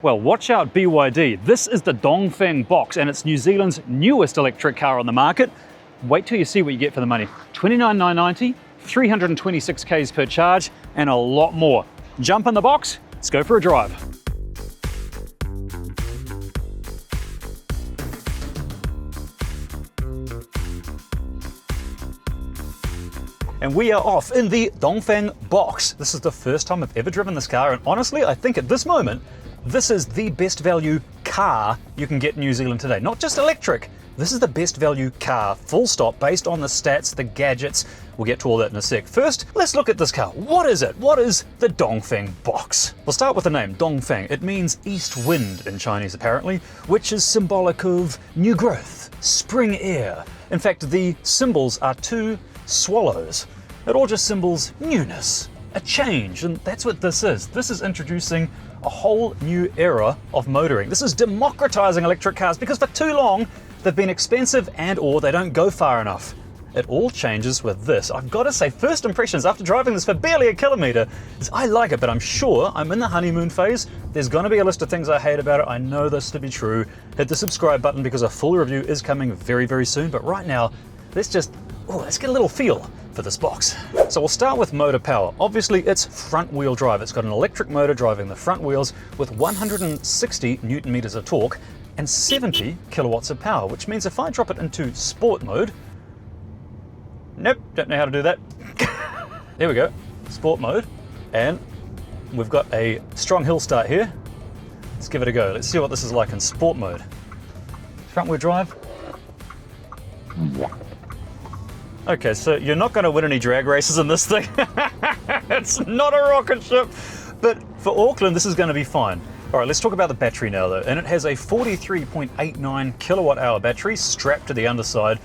Well, watch out BYD. This is the Dongfeng Box and it's New Zealand's newest electric car on the market. Wait till you see what you get for the money. $29,990, 326 Ks per charge, and a lot more. Jump in the box, let's go for a drive. And we are off in the Dongfeng Box. This is the first time I've ever driven this car, and honestly, I think at this moment, this is the best value car you can get in New Zealand today. Not just electric, this is the best value car, full stop, based on the stats, the gadgets. We'll get to all that in a sec. First, let's look at this car. What is it? What is the Dongfeng Box? We'll start with the name, Dongfeng. It means east wind in Chinese apparently, which is symbolic of new growth, spring air. In fact, the symbols are two swallows. It all just symbols newness, a change, and that's what this is. This is introducing a whole new era of motoring. This is democratizing electric cars because for too long they've been expensive and/or they don't go far enough. It all changes with this. I've got to say, first impressions after driving this for barely a kilometer is I like it, but I'm sure I'm in the honeymoon phase. There's going to be a list of things I hate about it. I know this to be true. Hit the subscribe button because a full review is coming very, very soon. But right now, let's get a little feel for this box. So we'll start with motor power. Obviously it's front wheel drive. It's got an electric motor driving the front wheels with 160 Newton meters of torque and 70 kilowatts of power, which means if I drop it into sport mode, nope, don't know how to do that. There we go, sport mode. And we've got a strong hill start here. Let's give it a go. Let's see what this is like in sport mode. Front wheel drive. Okay, so you're not going to win any drag races in this thing. It's not a rocket ship, but for Auckland, this is going to be fine. All right, let's talk about the battery now though. And it has a 43.89 kilowatt hour battery strapped to the underside,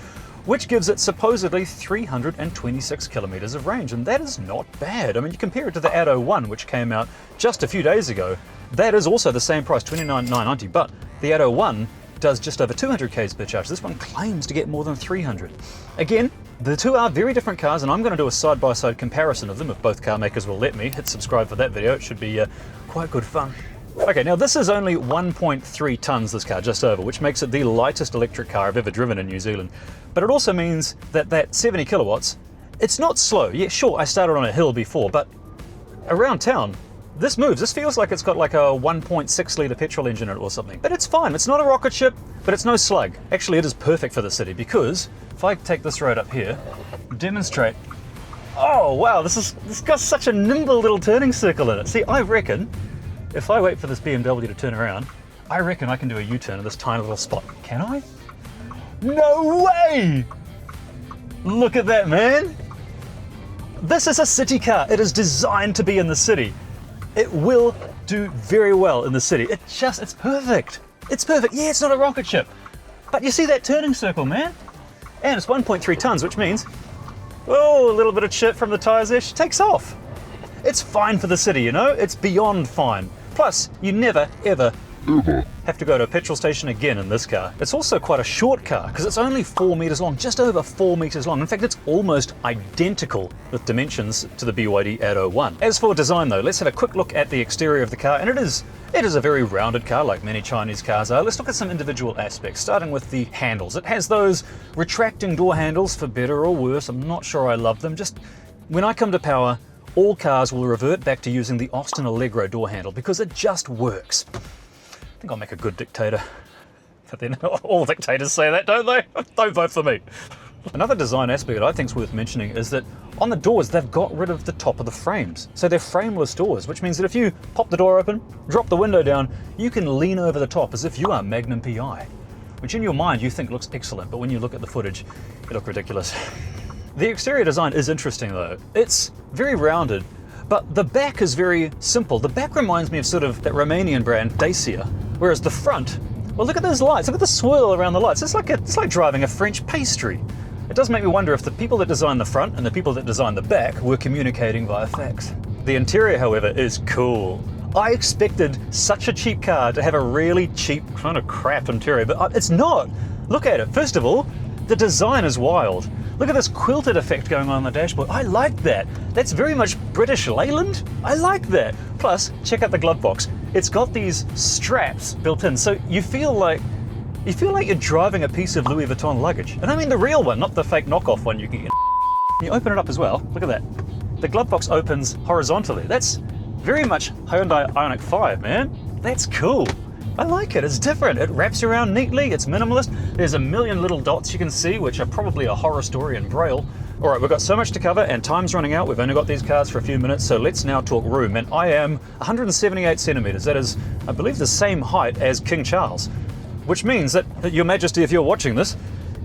which gives it supposedly 326 kilometers of range. And that is not bad. I mean, you compare it to the Atto 1, which came out just a few days ago. That is also the same price, $29,990, but the Atto 1 does just over 200 Ks per charge. This one claims to get more than 300. Again, the two are very different cars, and I'm going to do a side-by-side comparison of them if both car makers will let me. Hit subscribe for that video. It should be quite good fun. Okay, now this is only 1.3 tons, this car, just over, which makes it the lightest electric car I've ever driven in New Zealand. But it also means that 70 kilowatts, it's not slow. Yeah, sure, I started on a hill before, but around town, this moves. This feels like it's got like a 1.6 litre petrol engine in it or something. But it's fine. It's not a rocket ship, but it's no slug. Actually, it is perfect for the city because if I take this road up here, demonstrate. Oh, wow, this got such a nimble little turning circle in it. See, I reckon if I wait for this BMW to turn around, I reckon I can do a U-turn in this tiny little spot. Can I? No way! Look at that, man. This is a city car. It is designed to be in the city. It will do very well in the city. It's perfect. It's perfect. Yeah, it's not a rocket ship. But you see that turning circle, man? And it's 1.3 tons, which means, oh, a little bit of chip from the tires there, she takes off. It's fine for the city, you know? It's beyond fine. Plus, you never, ever have to go to a petrol station again in this car. It's also quite a short car because it's only 4 meters long, just over 4 meters long. In fact, it's almost identical with dimensions to the BYD Atto 1. As for design though, let's have a quick look at the exterior of the car, and it is a very rounded car like many Chinese cars are. Let's look at some individual aspects, starting with the handles. It has those retracting door handles for better or worse. I'm not sure I love them. Just when I come to power, all cars will revert back to using the Austin Allegro door handle because it just works. I think I'll make a good dictator. But then all dictators say that, don't they? Don't vote for me. Another design aspect that I think is worth mentioning is that on the doors, they've got rid of the top of the frames. So they're frameless doors, which means that if you pop the door open, drop the window down, you can lean over the top as if you are Magnum PI, which in your mind you think looks excellent, but when you look at the footage, it looks ridiculous. The exterior design is interesting though. It's very rounded, but the back is very simple. The back reminds me of sort of that Romanian brand Dacia, whereas the front, well, look at those lights. Look at the swirl around the lights. It's like driving a French pastry. It does make me wonder if the people that designed the front and the people that designed the back were communicating via fax. The interior, however, is cool. I expected such a cheap car to have a really cheap kind of crap interior, but it's not. Look at it. First of all, the design is wild. Look at this quilted effect going on the dashboard. I like that. That's very much British Leyland. I like that. Plus, check out the glove box. it's got these straps built in, so you feel like you're driving a piece of Louis Vuitton luggage. And I mean the real one, not the fake knockoff one you can get. You open it up as well, look at that. The glove box opens horizontally. That's very much Hyundai Ioniq 5, man. That's cool. I like it, it's different. It wraps around neatly, it's minimalist. There's a million little dots you can see, which are probably a horror story in Braille. All right, we've got so much to cover and time's running out. We've only got these cars for a few minutes, so let's now talk room. And I am 178 centimeters. That is, I believe, the same height as King Charles, which means that, Your Majesty, if you're watching this,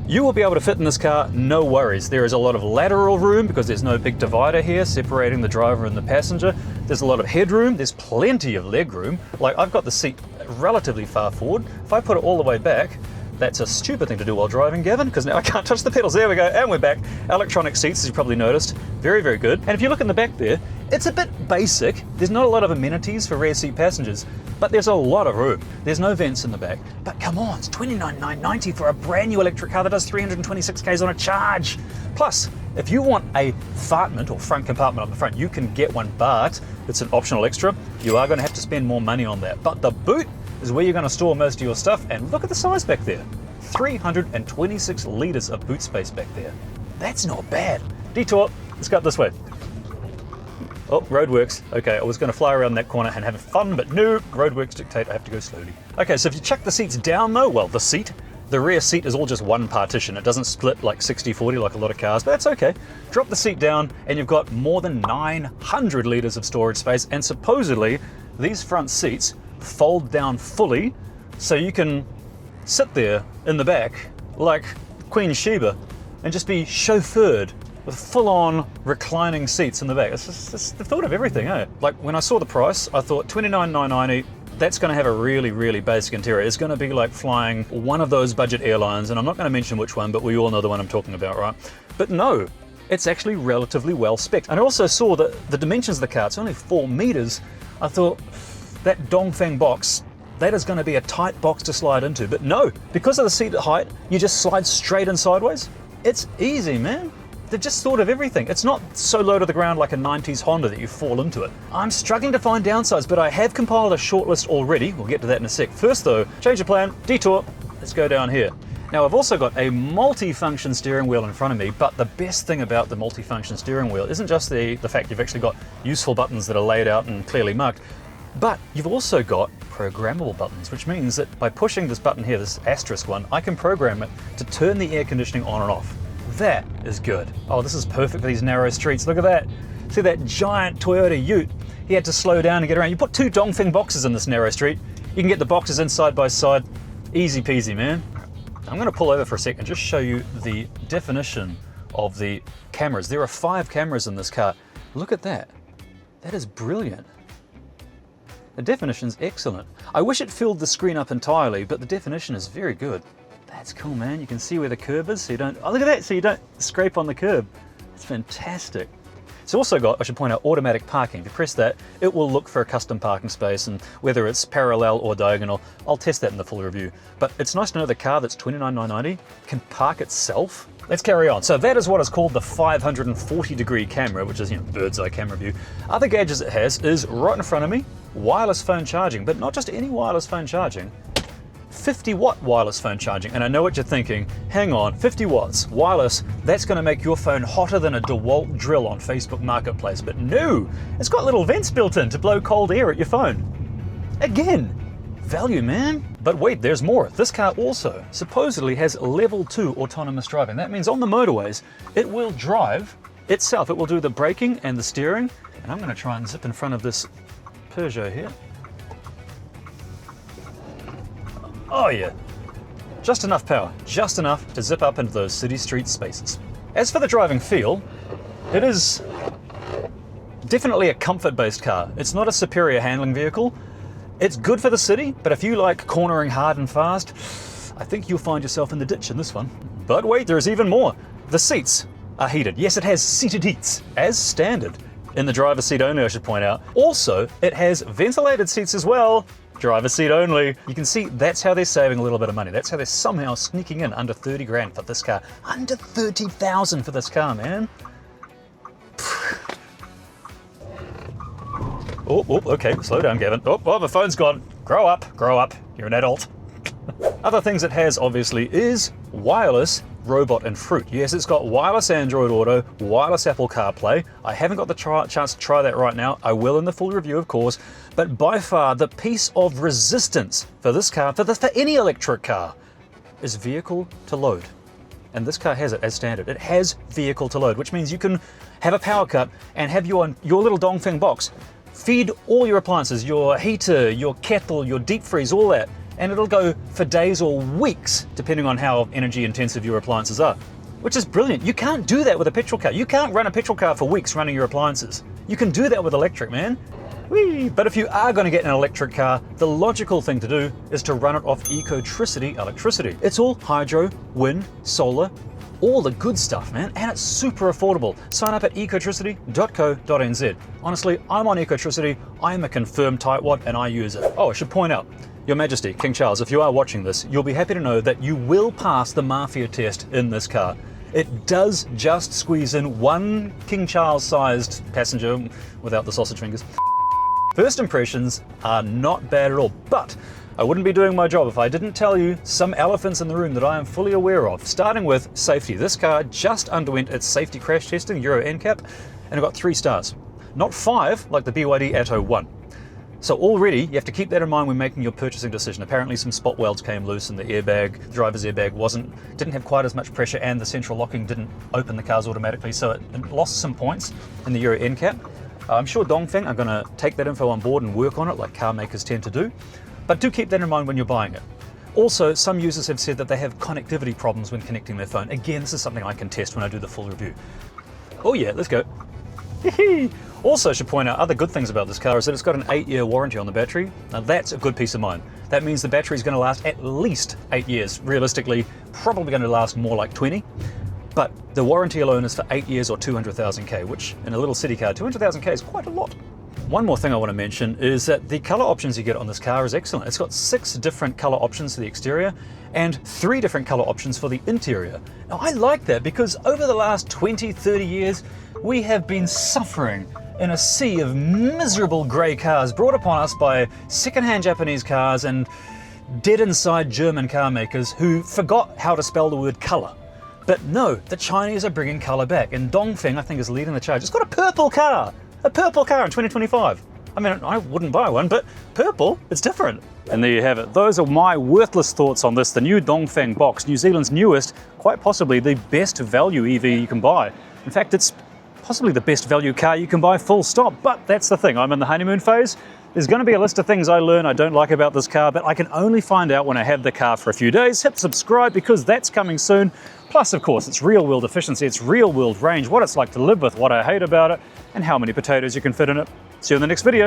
you will be able to fit in this car, no worries. There is a lot of lateral room because there's no big divider here separating the driver and the passenger. There's a lot of headroom, there's plenty of leg room. Like, I've got the seat relatively far forward. If I put it all the way back, that's a stupid thing to do while driving, Gavin, because now I can't touch the pedals. There we go, and we're back. Electronic seats, as you probably noticed. Very, very good. And if you look in the back there, it's a bit basic. There's not a lot of amenities for rear seat passengers, but there's a lot of room. There's no vents in the back. But come on, it's $29,990 for a brand new electric car that does 326 k's on a charge. Plus, if you want a fartment or front compartment on the front, you can get one, but it's an optional extra. You are going to have to spend more money on that. But the boot is where you're going to store most of your stuff, and look at the size back there. 326 litres of boot space back there. That's not bad. Detour, let's go up this way. Oh, roadworks. Okay, I was going to fly around that corner and have fun, but no, roadworks dictate I have to go slowly. Okay, so if you chuck the seats down though, well, the rear seat is all just one partition. It doesn't split like 60-40 like a lot of cars, but that's okay. Drop the seat down and you've got more than 900 litres of storage space, and supposedly these front seats fold down fully so you can sit there in the back like Queen Sheba and just be chauffeured with full-on reclining seats in the back. It's just the thought of everything, eh? Like, when I saw the price, I thought $29,990, that's going to have a really, really basic interior. It's going to be like flying one of those budget airlines, and I'm not going to mention which one, but we all know the one I'm talking about, right? But no, it's actually relatively well spec'd. And I also saw that the dimensions of the car, it's only 4 meters. I thought, that Dongfeng Box, that is going to be a tight box to slide into. But no, because of the seat height, you just slide straight and sideways. It's easy, man. They've just thought of everything. It's not so low to the ground like a 90s Honda that you fall into it. I'm struggling to find downsides, but I have compiled a shortlist already. We'll get to that in a sec. First though, change of plan, detour. Let's go down here. Now, I've also got a multi-function steering wheel in front of me, but the best thing about the multi-function steering wheel isn't just the fact you've actually got useful buttons that are laid out and clearly marked, but you've also got programmable buttons, which means that by pushing this button here, this asterisk one, I can program it to turn the air conditioning on and off. That is good. Oh, this is perfect for these narrow streets. Look at that. See that giant Toyota Ute? He had to slow down and get around. You put 2 Dongfeng Boxes in this narrow street, you can get the boxes in side by side. Easy peasy, man. I'm going to pull over for a sec and just show you the definition of the cameras. There are 5 cameras in this car. Look at that. That is brilliant. The definition's excellent. I wish it filled the screen up entirely, but the definition is very good. That's cool, man. You can see where the curb is, so you don't, oh look at that, so you don't scrape on the curb. It's fantastic. It's also got, I should point out, automatic parking. If you press that, it will look for a custom parking space, and whether it's parallel or diagonal, I'll test that in the full review. But it's nice to know the car that's $29,990 can park itself. Let's carry on. So that is what is called the 540-degree camera, which is, bird's eye camera view. Other gadgets it has is right in front of me, wireless phone charging, but not just any wireless phone charging. 50-watt wireless phone charging. And I know what you're thinking, hang on, 50 watts, wireless, that's going to make your phone hotter than a DeWalt drill on Facebook Marketplace. But no, it's got little vents built in to blow cold air at your phone. Again, value, man. But wait, there's more. This car also supposedly has level 2 autonomous driving. That means on the motorways, it will drive itself. It will do the braking and the steering. And I'm going to try and zip in front of this Peugeot here. Oh yeah, just enough power, just enough to zip up into those city street spaces. As for the driving feel, it is definitely a comfort-based car. It's not a superior handling vehicle. It's good for the city, but if you like cornering hard and fast, I think you'll find yourself in the ditch in this one. But wait, there's even more. The seats are heated. Yes, it has seated heats, as standard. In the driver's seat only, I should point out. Also, it has ventilated seats as well. Driver's seat only. You can see that's how they're saving a little bit of money. That's how they're somehow sneaking in under 30 grand for this car. Under 30,000 for this car, man. Okay, slow down, Gavin. Oh, the phone's gone. Grow up, you're an adult. Other things it has, obviously, is wireless robot and fruit. Yes, it's got wireless Android Auto, wireless Apple CarPlay. I haven't got the chance to try that right now. I will in the full review, of course. But by far, the piece of resistance for this car, for any electric car, is vehicle to load. And this car has it as standard. It has vehicle to load, which means you can have a power cut and have your little Dongfeng Box feed all your appliances, your heater, your kettle, your deep freeze, all that. And it'll go for days or weeks, depending on how energy intensive your appliances are, which is brilliant. You can't do that with a petrol car. You can't run a petrol car for weeks running your appliances. You can do that with electric, man. Whee! But if you are going to get an electric car, the logical thing to do is to run it off Ecotricity electricity. It's all hydro, wind, solar, all the good stuff, man, and it's super affordable. Sign up at ecotricity.co.nz. Honestly, I'm on Ecotricity, I'm a confirmed tightwad, and I use it. Oh, I should point out, Your Majesty, King Charles, if you are watching this, you'll be happy to know that you will pass the Mafia Test in this car. It does just squeeze in one King Charles-sized passenger without the sausage fingers. First impressions are not bad at all, but I wouldn't be doing my job if I didn't tell you some elephants in the room that I am fully aware of, starting with safety. This car just underwent its safety crash testing, Euro NCAP, and it got 3 stars. Not 5 like the BYD Atto 1. So already, you have to keep that in mind when making your purchasing decision. Apparently some spot welds came loose and the airbag, the driver's airbag didn't have quite as much pressure, and the central locking didn't open the cars automatically, so it lost some points in the Euro NCAP. I'm sure Dongfeng are going to take that info on board and work on it like car makers tend to do, but do keep that in mind when you're buying it. Also, some users have said that they have connectivity problems when connecting their phone. Again, this is something I can test when I do the full review. Oh yeah, let's go. Also, I should point out other good things about this car is that it's got an 8-year warranty on the battery. Now that's a good peace of mind. That means the battery is going to last at least 8 years. Realistically, probably going to last more like 20. But the warranty alone is for 8 years or 200,000 K, which in a little city car, 200,000 K is quite a lot. One more thing I want to mention is that the color options you get on this car is excellent. It's got 6 different color options for the exterior and 3 different color options for the interior. Now I like that because over the last 20, 30 years, we have been suffering in a sea of miserable grey cars brought upon us by second-hand Japanese cars and dead inside German car makers who forgot how to spell the word color. But no, the Chinese are bringing color back, and Dongfeng, I think, is leading the charge. It's got a purple car in 2025. I mean, I wouldn't buy one, but purple, it's different. And there you have it. Those are my worthless thoughts on this, the new Dongfeng Box, New Zealand's newest, quite possibly the best value EV you can buy. In fact, it's possibly the best value car you can buy, full stop. But that's the thing, I'm in the honeymoon phase. There's going to be a list of things I learn I don't like about this car, but I can only find out when I have the car for a few days. Hit subscribe because that's coming soon. Plus, of course, it's real world efficiency, it's real world range, what it's like to live with, what I hate about it, and how many potatoes you can fit in it. See you in the next video.